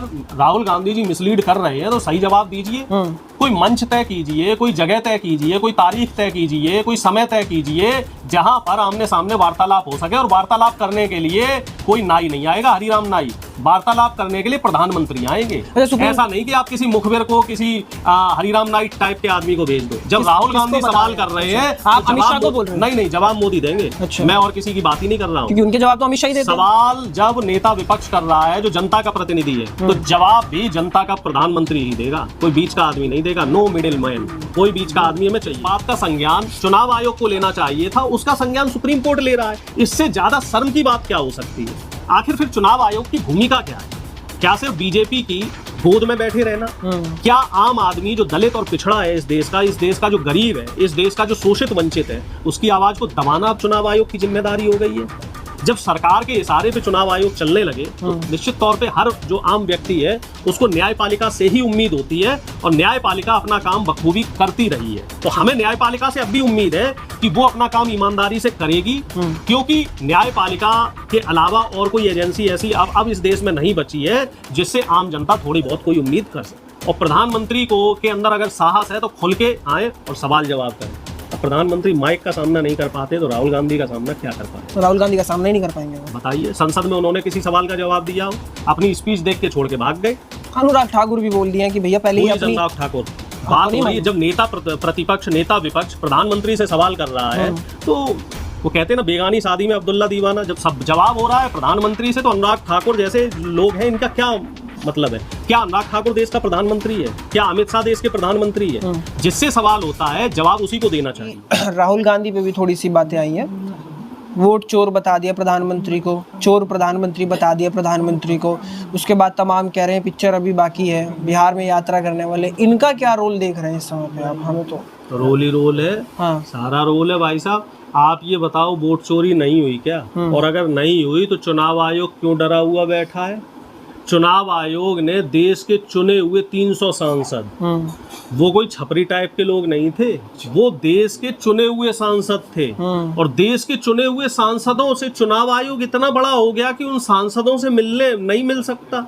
अगर राहुल गांधी जी मिसलीड कर रहे हैं तो सही जवाब दीजिए। कोई मंच तय कीजिए, कोई जगह तय कीजिए, कोई तारीख तय कीजिए, कोई समय तय कीजिए जहां पर आमने सामने वार्तालाप हो सके। और वार्तालाप करने के लिए कोई नाई नहीं आएगा, हरिराम नाई। वार्तालाप करने के लिए प्रधानमंत्री आएंगे। ऐसा नहीं कि आप किसी मुखबिर को, किसी हरिराम नाई टाइप के आदमी को भेज दो। जब राहुल गांधी सवाल कर रहे हैं, आप अमित शाह को बोल रहे हैं? नहीं, जवाब मोदी देंगे। मैं और किसी की बात ही नहीं कर रहा हूँ, क्योंकि उनके जवाब तो अमित शाह ही देते हैं। सवाल जब नेता विपक्ष कर रहा है, जो जनता का प्रतिनिधि है, तो जवाब भी जनता का प्रधानमंत्री ही देगा, कोई बीच का आदमी नहीं देगा। नो मिडिल मैन, कोई बीच का आदमी हमें चाहिए। बात का संज्ञान चुनाव आयोग को लेना चाहिए था, उसका संज्ञान सुप्रीम कोर्ट ले रहा है। इससे ज्यादा शर्म की बात क्या हो सकती है? आखिर फिर चुनाव आयोग की भूमिका क्या है? क्या सिर्फ बीजेपी की गोद में बैठे रहना? क्या आम आदमी जो दलित और पिछड़ा है इस देश का जो गरीब है, इस देश का जो शोषित वंचित है, उसकी आवाज को दबाना अब चुनाव आयोग की जिम्मेदारी हो गई है? जब सरकार के इशारे पे चुनाव आयोग चलने लगे तो निश्चित तौर पे हर जो आम व्यक्ति है उसको न्यायपालिका से ही उम्मीद होती है, और न्यायपालिका अपना काम बखूबी करती रही है। तो हमें न्यायपालिका से अब भी उम्मीद है कि वो अपना काम ईमानदारी से करेगी, क्योंकि न्यायपालिका के अलावा और कोई एजेंसी ऐसी अब इस देश में नहीं बची है जिससे आम जनता थोड़ी बहुत कोई उम्मीद कर सके। और प्रधानमंत्री को के अंदर अगर साहस है तो खुल के आए और सवाल जवाब करें। प्रधानमंत्री माइक का सामना नहीं कर पाते तो राहुल गांधी का सामना क्या कर पाए? तो राहुल गांधी का सामना ही नहीं कर पाएंगे। बताइए, संसद में उन्होंने किसी सवाल का जवाब दिया हो? अपनी स्पीच देख के छोड़ के भाग गए। अनुराग ठाकुर भी बोल दिए कि भैया पहले ही अपनी अनुराग ठाकुर बात हो रही है, जब नेता प्रतिपक्ष, नेता विपक्ष प्रधानमंत्री से सवाल कर रहा है तो वो कहते हैं ना, बेगानी शादी में अब्दुल्ला दीवाना। जब सब जवाब हो रहा है प्रधानमंत्री से, तो अनुराग ठाकुर जैसे लोग हैं, इनका क्या मतलब है? क्या अनुराग ठाकुर देश का प्रधानमंत्री है? क्या अमित शाह देश के प्रधानमंत्री है? जिससे सवाल होता है जवाब उसी को देना चाहिए। राहुल गांधी पे भी थोड़ी सी बातें आई हैं। वोट चोर बता दिया प्रधानमंत्री को, चोर प्रधानमंत्री बता दिया प्रधानमंत्री को। उसके बाद तमाम कह रहे हैं पिक्चर अभी बाकी है, बिहार में यात्रा करने वाले। इनका क्या रोल देख रहे हैं इस समय पे आप? हमें तो रोल ही रोल है। हाँ, सारा रोल है भाई साहब। आप ये बताओ, वोट चोरी नहीं हुई क्या? और अगर नहीं हुई तो चुनाव आयोग क्यों डरा हुआ बैठा है? चुनाव आयोग ने देश के चुने हुए 300 सांसद, वो कोई छपरी टाइप के लोग नहीं थे, वो देश के चुने हुए सांसद थे। और देश के चुने हुए सांसदों से चुनाव आयोग इतना बड़ा हो गया कि उन सांसदों से मिलने नहीं मिल सकता।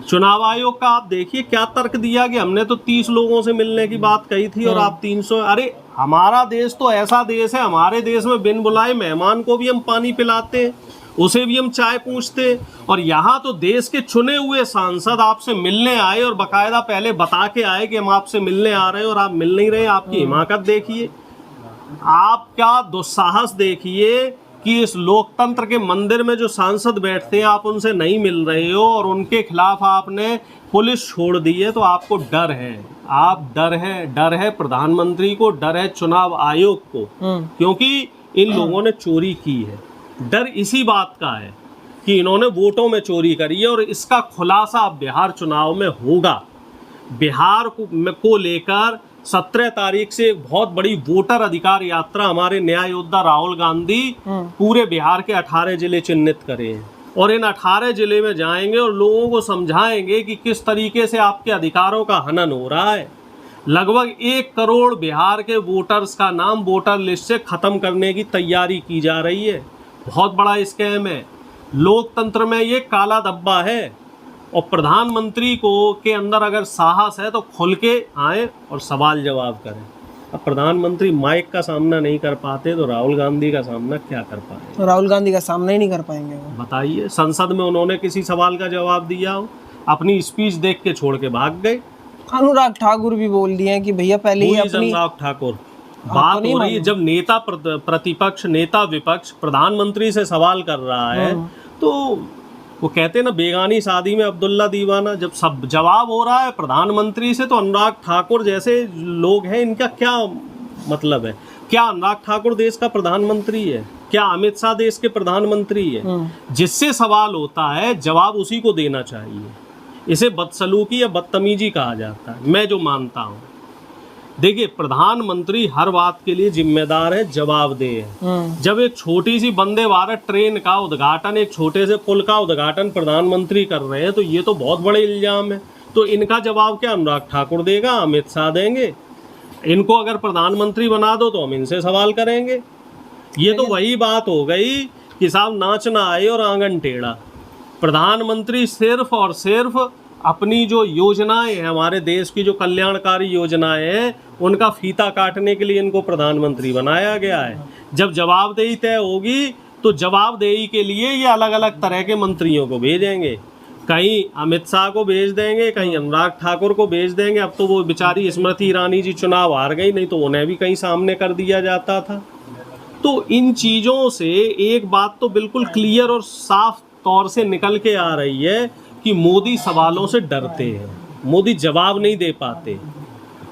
चुनाव आयोग का आप देखिए क्या तर्क दिया कि हमने तो 30 लोगों से मिलने की बात कही थी और आप 300। अरे हमारा देश तो ऐसा देश है, हमारे देश में बिन बुलाए मेहमान को भी हम पानी पिलाते, उसे भी हम चाय पूछते। और यहाँ तो देश के चुने हुए सांसद आपसे मिलने आए और बकायदा पहले बता के आए कि हम आपसे मिलने आ रहे हैं, और आप मिल नहीं रहे। आपकी हिमाकत देखिए, आपका दुस्साहस देखिए कि इस लोकतंत्र के मंदिर में जो सांसद बैठते हैं आप उनसे नहीं मिल रहे हो, और उनके खिलाफ आपने पुलिस छोड़ दी है। तो आपको डर है, डर है प्रधानमंत्री को, डर है चुनाव आयोग को, क्योंकि इन लोगों ने चोरी की है। डर इसी बात का है कि इन्होंने वोटों में चोरी करी है, और इसका खुलासा बिहार चुनाव में होगा। बिहार को लेकर 17 तारीख से एक बहुत बड़ी वोटर अधिकार यात्रा हमारे न्याय योद्धा राहुल गांधी पूरे बिहार के 18 जिले चिन्हित करे हैं, और इन 18 जिले में जाएंगे और लोगों को समझाएंगे कि किस तरीके से आपके अधिकारों का हनन हो रहा है। लगभग 1 करोड़ बिहार के वोटर्स का नाम वोटर लिस्ट से खत्म करने की तैयारी की जा रही है। बहुत बड़ा स्कैम है, लोकतंत्र में ये काला धब्बा है। और प्रधानमंत्री को के अंदर अगर साहस है तो खुल के आए और सवाल जवाब करें। अब प्रधानमंत्री माइक का सामना नहीं कर पाते तो राहुल गांधी का सामना क्या कर पाए? तो राहुल गांधी का सामना ही नहीं कर पाएंगे वो। बताइए, संसद में उन्होंने किसी सवाल का जवाब दिया हो? अपनी स्पीच देख के छोड़ के भाग गए। अनुराग ठाकुर भी बोल दिए कि भैया पहले ही अपनी। अनुराग ठाकुर बात हो रही है, जब नेता प्रतिपक्ष, नेता विपक्ष प्रधानमंत्री से सवाल कर रहा है तो वो कहते हैं ना, बेगानी शादी में अब्दुल्ला दीवाना। जब सब जवाब हो रहा है प्रधानमंत्री से, तो अनुराग ठाकुर जैसे लोग हैं, इनका क्या मतलब है? क्या अनुराग ठाकुर देश का प्रधानमंत्री है? क्या अमित शाह देश के प्रधानमंत्री है? जिससे सवाल होता है जवाब उसी को देना चाहिए। इसे बदसलूकी या बदतमीजी कहा जाता है, मैं जो मानता हूँ। देखिए, प्रधानमंत्री हर बात के लिए जिम्मेदार है, जवाबदेह। जब एक छोटी सी वंदे भारत ट्रेन का उद्घाटन, एक छोटे से पुल का उद्घाटन प्रधानमंत्री कर रहे हैं, तो ये तो बहुत बड़े इल्जाम है। तो इनका जवाब क्या अनुराग ठाकुर देगा? अमित शाह देंगे? इनको अगर प्रधानमंत्री बना दो तो हम इनसे सवाल करेंगे। ये तो वही बात हो गई कि साहब नाच ना आए और आंगन टेढ़ा। प्रधानमंत्री सिर्फ और सिर्फ अपनी जो योजनाएं हैं, हमारे देश की जो कल्याणकारी योजनाएं हैं, उनका फीता काटने के लिए इनको प्रधानमंत्री बनाया गया है। जब जवाबदेही तय होगी तो जवाबदेही के लिए ये अलग अलग तरह के मंत्रियों को भेजेंगे। कहीं अमित शाह को भेज देंगे, कहीं अनुराग ठाकुर को भेज देंगे। अब तो वो बेचारी स्मृति ईरानी जी चुनाव हार गई, नहीं तो उन्हें भी कहीं सामने कर दिया जाता था। तो इन चीज़ों से एक बात तो बिल्कुल क्लियर और साफ तौर से निकल के आ रही है कि मोदी सवालों से डरते हैं, मोदी जवाब नहीं दे पाते।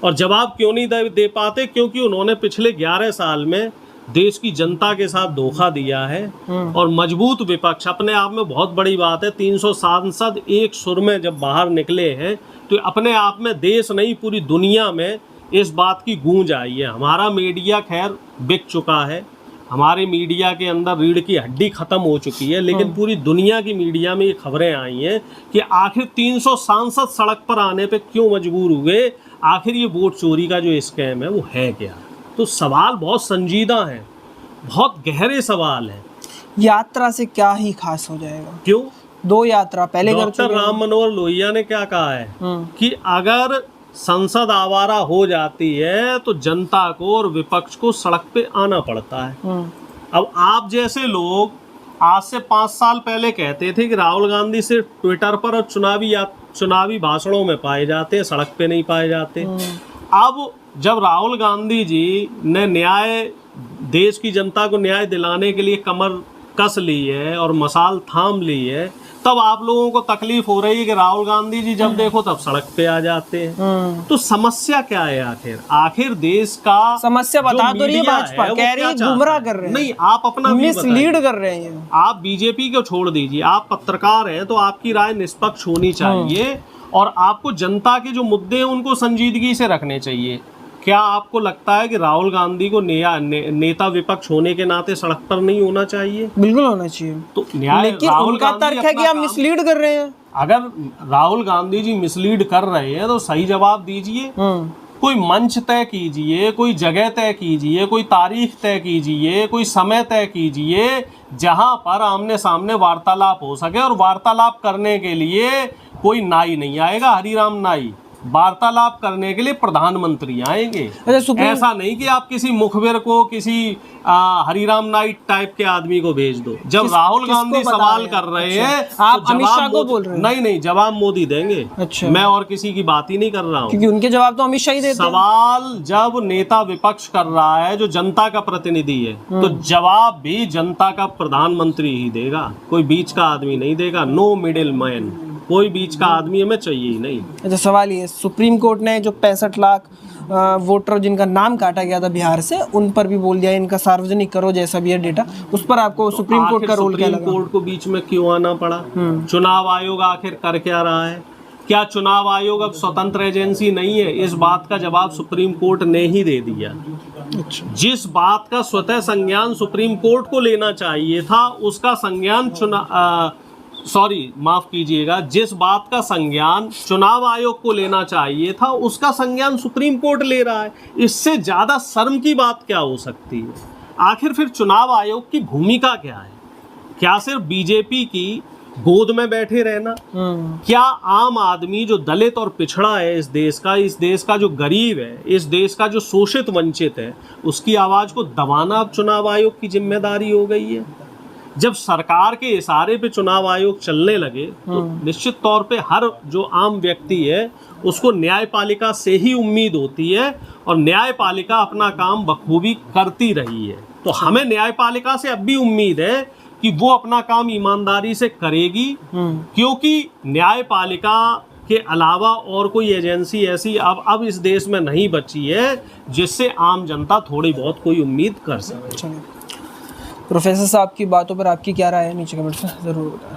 और जवाब क्यों नहीं दे पाते? क्योंकि उन्होंने पिछले 11 साल में देश की जनता के साथ धोखा दिया है। और मजबूत विपक्ष अपने आप में बहुत बड़ी बात है। 300 सांसद एक सुर में जब बाहर निकले हैं तो अपने आप में देश नहीं पूरी दुनिया में इस बात की गूंज आई है। हमारा मीडिया खैर बिक चुका है, हमारे मीडिया के अंदर रीढ़ की हड्डी खत्म हो चुकी है, लेकिन पूरी दुनिया की मीडिया में ये खबरें आई हैं कि आखिर 300 सांसद सड़क पर आने पे क्यों मजबूर हुए, आखिर ये वोट चोरी का जो स्कैम है वो है क्या। तो सवाल बहुत संजीदा हैं, बहुत गहरे सवाल हैं। यात्रा से क्या ही खास हो जाएगा? क्यों? 2 यात्रा पहले कर चुके डॉक्टर राम मनोहर लोहिया ने क्या कहा है कि अगर संसद आवारा हो जाती है तो जनता को और विपक्ष को सड़क पे आना पड़ता है। अब आप जैसे लोग आज से 5 साल पहले कहते थे कि राहुल गांधी सिर्फ ट्विटर पर और चुनावी भाषणों में पाए जाते हैं, सड़क पे नहीं पाए जाते। अब जब राहुल गांधी जी ने देश की जनता को न्याय दिलाने के लिए कमर कस ली है और मसाल थाम ली है, तब आप लोगों को तकलीफ हो रही है कि राहुल गांधी जी जब देखो तब सड़क पे आ जाते हैं। तो समस्या क्या है? आखिर देश का समस्या बता तो रही है भाजपा, कह रही है गुमराह कर रहे हैं। नहीं, आप अपना मिसलीड कर रहे हैं। आप बीजेपी को छोड़ दीजिए, आप पत्रकार हैं तो आपकी राय निष्पक्ष होनी चाहिए और आपको जनता के जो मुद्दे हैं उनको संजीदगी से रखने चाहिए। क्या आपको लगता है कि राहुल गांधी को नेता विपक्ष होने के नाते सड़क पर नहीं होना चाहिए? बिल्कुल होना चाहिए। तो न्याय, लेकिन उनका तर्क है कि आप मिसलीड कर रहे हैं। अगर राहुल गांधी जी मिसलीड कर रहे हैं तो सही जवाब दीजिए, कोई मंच तय कीजिए, कोई जगह तय कीजिए, कोई तारीख तय कीजिए, कोई समय तय कीजिए जहां पर आमने सामने वार्तालाप हो सके। और वार्तालाप करने के लिए कोई नाई नहीं आएगा, हरिराम नाई। वार्तालाप करने के लिए प्रधानमंत्री आएंगे। ऐसा नहीं कि आप किसी मुखबिर को, किसी हरिराम नाइट टाइप के आदमी को भेज दो। जब राहुल गांधी सवाल कर रहे हैं आप अमित शाह को बोल रहे हैं? नहीं, जवाब मोदी देंगे। अच्छा। मैं और किसी की बात ही नहीं कर रहा हूँ, क्योंकि उनके जवाब तो अमित शाह ही देते हैं। सवाल जब नेता विपक्ष कर रहा है जो जनता का प्रतिनिधि है, तो जवाब भी जनता का प्रधानमंत्री ही देगा, कोई बीच का आदमी नहीं देगा। नो मिडिल मैन, कोई बीच का आदमी हमें चाहिए ही नहीं। अच्छा, सवाल ये, सुप्रीम कोर्ट ने जो 65 लाख वोटर जिनका नाम काटा गया था बिहार से, उन पर भी बोल दिया इनका सार्वजनिक करो जैसा भी है डेटा, उस पर आपको सुप्रीम कोर्ट का रोल क्या लगा? सुप्रीम कोर्ट को बीच में क्यों आना पड़ा? चुनाव आयोग आखिर कर क्या रहा है? क्या चुनाव आयोग अब स्वतंत्र एजेंसी नहीं है? इस बात का जवाब सुप्रीम कोर्ट ने ही दे दिया। अच्छा। जिस बात का स्वतः संज्ञान सुप्रीम कोर्ट को लेना चाहिए था उसका संज्ञान माफ कीजिएगा, जिस बात का संज्ञान चुनाव आयोग को लेना चाहिए था उसका संज्ञान सुप्रीम कोर्ट ले रहा है। इससे ज्यादा शर्म की बात क्या हो सकती है? आखिर फिर चुनाव आयोग की भूमिका क्या है? क्या सिर्फ बीजेपी की गोद में बैठे रहना? क्या आम आदमी जो दलित और पिछड़ा है इस देश का जो गरीब है, इस देश का जो शोषित वंचित है, उसकी आवाज को दबाना अब चुनाव आयोग की जिम्मेदारी हो गई है? जब सरकार के इशारे पे चुनाव आयोग चलने लगे तो निश्चित तौर पे हर जो आम व्यक्ति है उसको न्यायपालिका से ही उम्मीद होती है और न्यायपालिका अपना काम बखूबी करती रही है। तो हमें न्यायपालिका से अब भी उम्मीद है कि वो अपना काम ईमानदारी से करेगी, क्योंकि न्यायपालिका के अलावा और कोई एजेंसी ऐसी अब इस देश में नहीं बची है जिससे आम जनता थोड़ी बहुत कोई उम्मीद कर सके। प्रोफेसर साहब की बातों पर आपकी क्या राय है? नीचे कमेंट में ज़रूर बताएं।